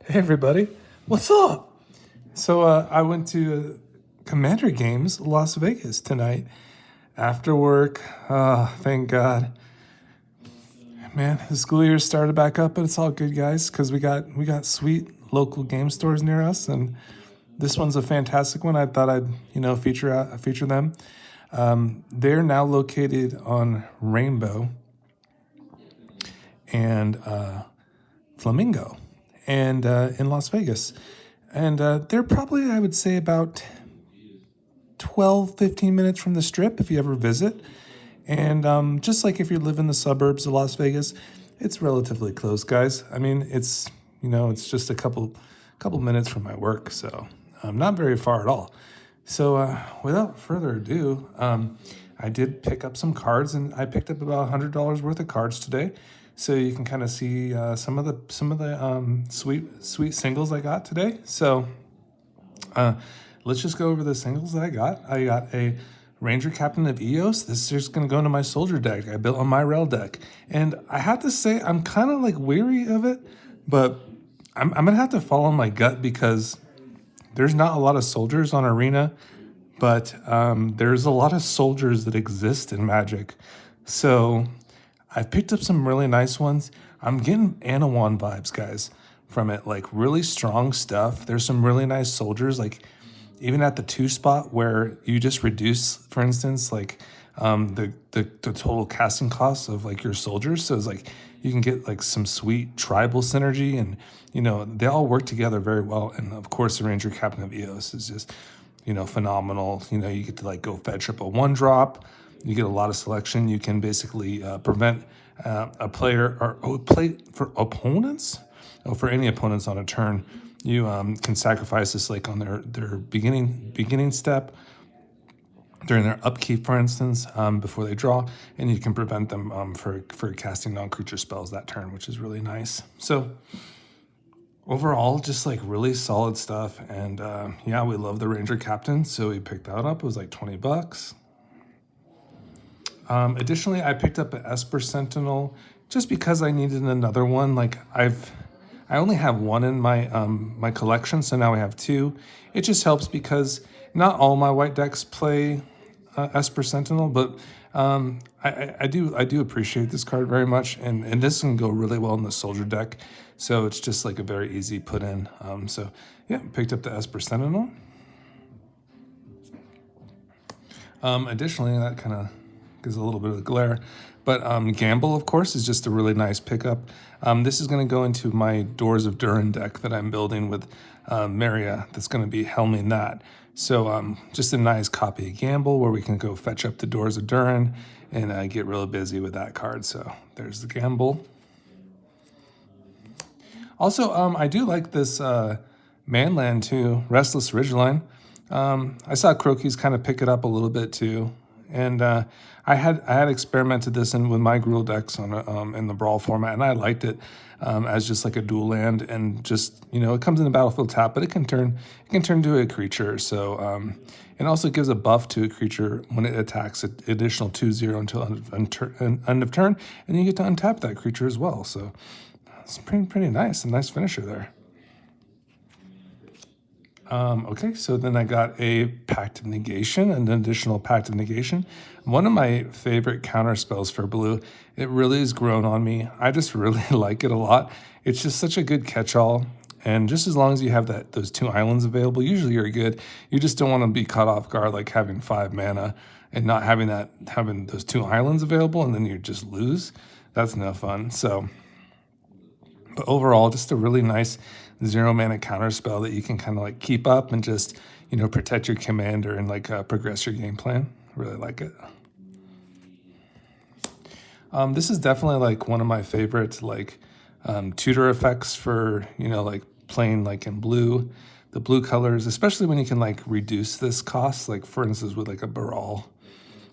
Hey everybody, what's up? So I went to Commander Games Las Vegas tonight after work. Thank God, man. The school year started back up, but it's all good, guys, because we got sweet local game stores near us, and this one's a fantastic one. I thought I'd feature them. They're now located on Rainbow and Flamingo, and in Las Vegas. And they're probably, I would say, about 12, 15 minutes from the Strip if you ever visit. And just like if you live in the suburbs of Las Vegas, it's relatively close, guys. I mean, it's just a couple minutes from my work, so not very far at all. So without further ado, I did pick up some cards, and I picked up about $100 worth of cards today. So you can kind of see some of the sweet singles I got today. So let's just go over the singles that I got. I got a Ranger Captain of Eos. This is just going to go into my soldier deck. I built a Myrel deck. And I have to say, I'm kind of like weary of it, but I'm going to have to follow my gut because there's not a lot of soldiers on Arena, but there's a lot of soldiers that exist in Magic. So I've picked up some really nice ones. I'm getting Anawan vibes, guys, from it. Like really strong stuff. There's some really nice soldiers, like even at the 2 spot where you just reduce, for instance, like the total casting cost of like your soldiers. So it's like you can get like some sweet tribal synergy, and they all work together very well. And of course, the Ranger Captain of Eos is just phenomenal. You get to like go fetch up a 1-drop. You get a lot of selection. You can basically prevent a player or play for opponents. For any opponents on a turn, you can sacrifice this like on their beginning step during their upkeep, for instance, before they draw, and you can prevent them for casting non-creature spells that turn, which is really nice. So overall, just like really solid stuff. And yeah, we love the Ranger Captain, so we picked that up. It was like $20. Additionally, I picked up an Esper Sentinel just because I needed another one. Like I only have one in my my collection, so now I have 2. It just helps because not all my white decks play Esper Sentinel, but I do appreciate this card very much, and this can go really well in the soldier deck. So it's just like a very easy put in. So yeah, picked up the Esper Sentinel. Additionally, that kind of gives a little bit of glare. But Gamble, of course, is just a really nice pickup. This is going to go into my Doors of Durin deck that I'm building with Maria that's going to be helming that. So just a nice copy of Gamble where we can go fetch up the Doors of Durin and get really busy with that card. So there's the Gamble. Also, I do like this Manland too, Restless Ridgeline. I saw Croakies kind of pick it up a little bit too. And I had experimented this with my Gruul decks on in the Brawl format, and I liked it as just like a dual land, and just it comes in the battlefield tap, but it can turn to a creature. So it also gives a buff to a creature when it attacks, an additional 2/0 until end of turn, and you get to untap that creature as well. So it's pretty nice, a nice finisher there. Okay, so then I got a Pact of Negation, an additional Pact of Negation. One of my favorite counter spells for blue. It really has grown on me. I just really like it a lot. It's just such a good catch-all. And just as long as you have those 2 islands available, usually you're good. You just don't want to be caught off guard like having 5 mana and not having those 2 islands available, and then you just lose. That's no fun. So, but overall, just a really nice 0 mana counter spell that you can kind of like keep up and just protect your commander and like progress your game plan. Really like it. This is definitely like one of my favorite like tutor effects for like playing like in blue, the blue colors, especially when you can like reduce this cost, like for instance with like a Baral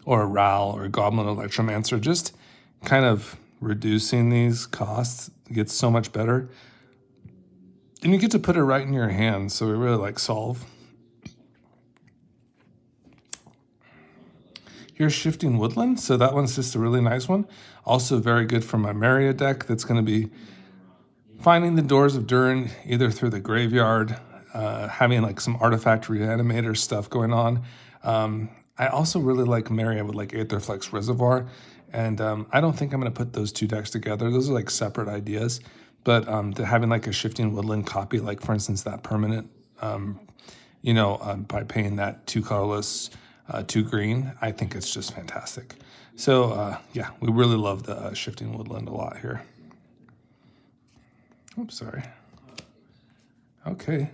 or a Ral or a Goblin Electromancer, just kind of reducing these costs gets so much better. And you get to put it right in your hand, so we really like solve. Here's Shifting Woodland, so that one's just a really nice one. Also very good for my Maria deck that's going to be finding the Doors of Durin either through the graveyard, having like some artifact reanimator stuff going on. I also really like Myrel with like Aetherflex Reservoir, and I don't think I'm going to put those two decks together. Those are like separate ideas, but having like a Shifting Woodland copy, like for instance that permanent, by paying that 2 colorless, 2 green, I think it's just fantastic. So yeah, we really love the Shifting Woodland a lot here. Oops, sorry. Okay,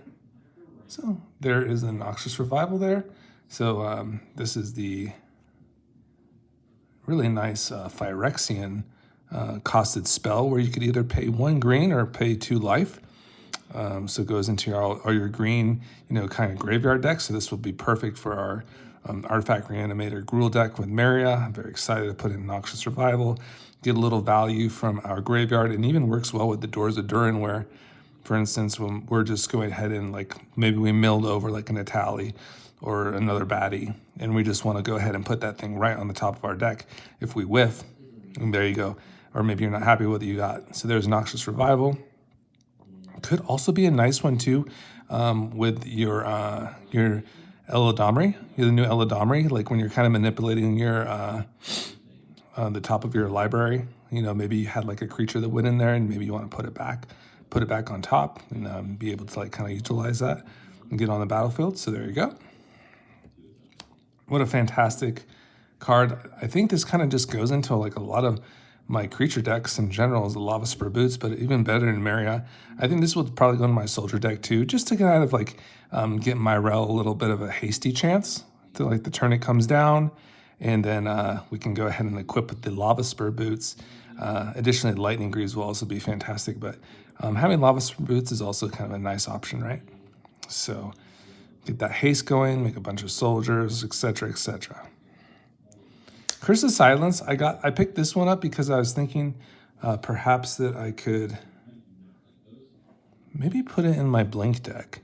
so there is a Noxious Revival there. So this is the really nice Phyrexian costed spell where you could either pay 1 green or pay 2 life. So it goes into all your green, kind of graveyard deck. So this will be perfect for our Artifact Reanimator Gruul deck with Myrel. I'm very excited to put in Noxious Revival, get a little value from our graveyard, and even works well with the Doors of Durin where, for instance, when we're just going ahead and like maybe we milled over like an Natali or another baddie, and we just want to go ahead and put that thing right on the top of our deck. If we whiff, and there you go. Or maybe you're not happy with what you got. So there's Noxious Revival. Could also be a nice one too, with your Eladamri, the new Eladamri, like when you're kind of manipulating your the top of your library. Maybe you had like a creature that went in there, and maybe you want to put it back on top, and be able to like kind of utilize that and get on the battlefield. So there you go. What a fantastic card. I think this kind of just goes into like a lot of my creature decks in general as the Lava Spur Boots, but even better in Myrel. I think this will probably go in my soldier deck too, just to kind of like get Myrel a little bit of a hasty chance to like the turn it comes down, and then we can go ahead and equip with the Lava Spur Boots. Additionally, Lightning Greaves will also be fantastic, but having Lava Spur Boots is also kind of a nice option, right? So get that haste going, make a bunch of soldiers, etc., etc. Curse of Silence, I picked this one up because I was thinking perhaps that I could maybe put it in my Blink deck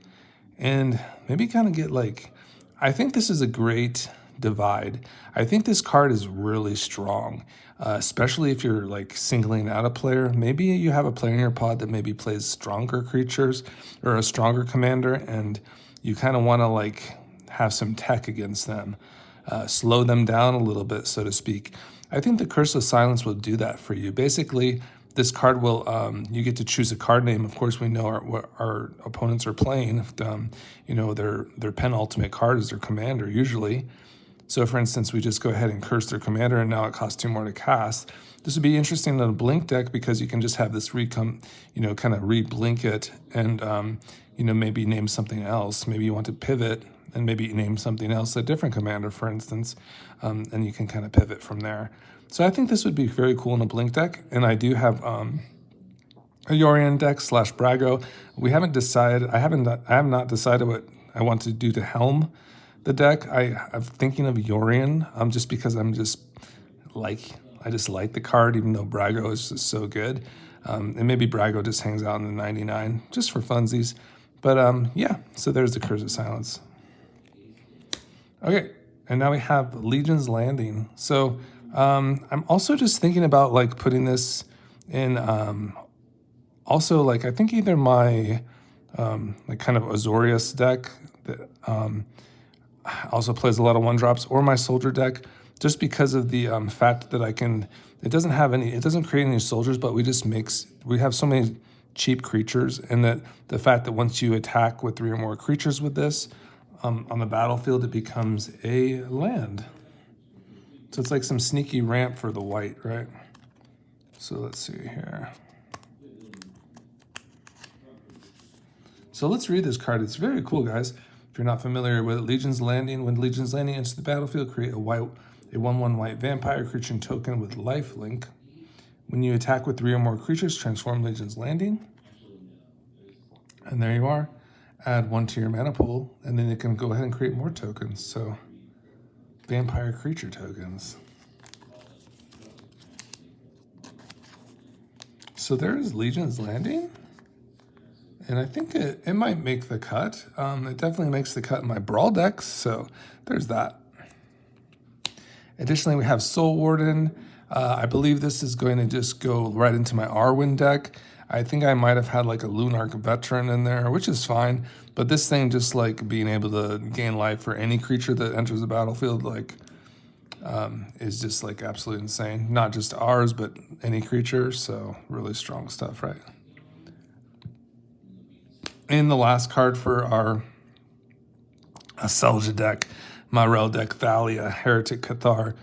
and maybe kind of get like, I think this is a great divide. I think this card is really strong, especially if you're like singling out a player. Maybe you have a player in your pod that maybe plays stronger creatures or a stronger commander, and you kind of want to like have some tech against them. Slow them down a little bit, so to speak. I think the Curse of Silence will do that for you. Basically, this card will, you get to choose a card name. Of course, we know what our opponents are playing. Their penultimate card is their commander, usually. So, for instance, we just go ahead and curse their commander, and now it costs 2 more to cast. This would be interesting in a Blink deck because you can just have this kind of re-blink it and, maybe name something else. Maybe you want to pivot and maybe name something else, a different commander, for instance, and you can kind of pivot from there. So I think this would be very cool in a Blink deck, and I do have a Yorion deck / Brago. We haven't decided. I have not decided what I want to do to helm the deck. I'm thinking of Yorion, just because I just like the card, even though Brago is just so good, and maybe Brago just hangs out in the 99 just for funsies. But yeah, so there's the Curse of Silence. Okay, and now we have Legion's Landing. So I'm also just thinking about like putting this in. Also, like I think either my like kind of Azorius deck that also plays a lot of 1-drops, or my soldier deck, just because of the fact that it doesn't create any soldiers, but we have so many cheap creatures, and that the fact that once you attack with 3 or more creatures with this, on the battlefield, it becomes a land. So it's like some sneaky ramp for the white, right? So let's see here. So let's read this card. It's very cool, guys. If you're not familiar with it, Legion's Landing. When Legion's Landing enters the battlefield, create a 1/1 white vampire creature token with lifelink. When you attack with 3 or more creatures, transform Legion's Landing. And there you are. Add 1 to your mana pool, and then you can go ahead and create more tokens. So, vampire creature tokens. So there's Legion's Landing, and I think it might make the cut. It definitely makes the cut in my Brawl decks, so there's that. Additionally, we have Soul Warden. I believe this is going to just go right into my Arwen deck. I think I might have had like a Lunarch veteran in there, which is fine. But this thing, just like being able to gain life for any creature that enters the battlefield, like is just like absolutely insane. Not just ours, but any creature. So really strong stuff, right? And the last card for our Selja deck, Myrel deck, Thalia, Heretic Cathar.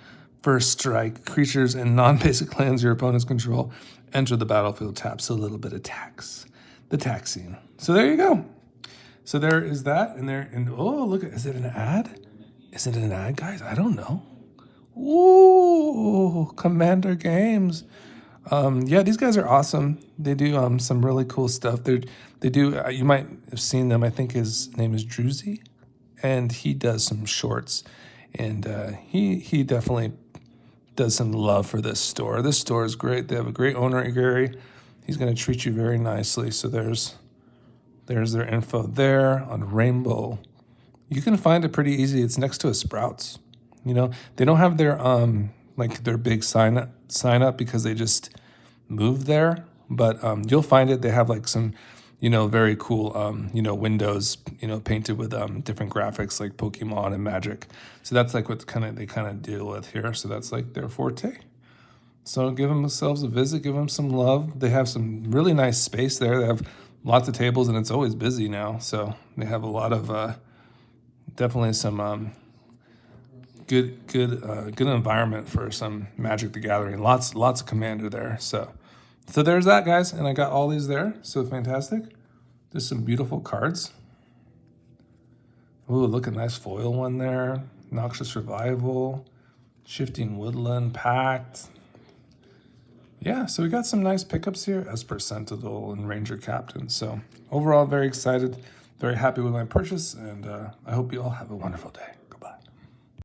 First strike, creatures and non-basic lands your opponents control enter the battlefield taps a little bit of tax. The taxing. So there you go. So there is that, and there, and oh, look, is it an ad? Is it an ad, guys? I don't know. Ooh, Commander Games. Yeah, these guys are awesome. They do some really cool stuff. They do. You might have seen them. I think his name is Druzy, and he does some shorts, and he definitely does some love for this store. This store is great. They have a great owner, Gary. He's going to treat you very nicely. So there's their info there on Rainbow. You can find it pretty easy. It's next to a Sprouts. You know, they don't have their like their big sign up because they just moved there. But you'll find it. They have like some, you know, very cool windows, painted with different graphics like Pokemon and Magic. So that's like what they kind of deal with here. So that's like their forte. So give themselves a visit, give them some love. They have some really nice space there. They have lots of tables, and it's always busy now. So they have a lot of definitely some good environment for some Magic the Gathering. Lots of Commander there. So there's that, guys, and I got all these there. So fantastic. There's some beautiful cards. Ooh, look, a nice foil one there. Noxious Revival, Shifting Woodland, Pact. Yeah, so we got some nice pickups here, Esper Sentinel and Ranger Captain. So overall, very excited, very happy with my purchase, and I hope you all have a wonderful day.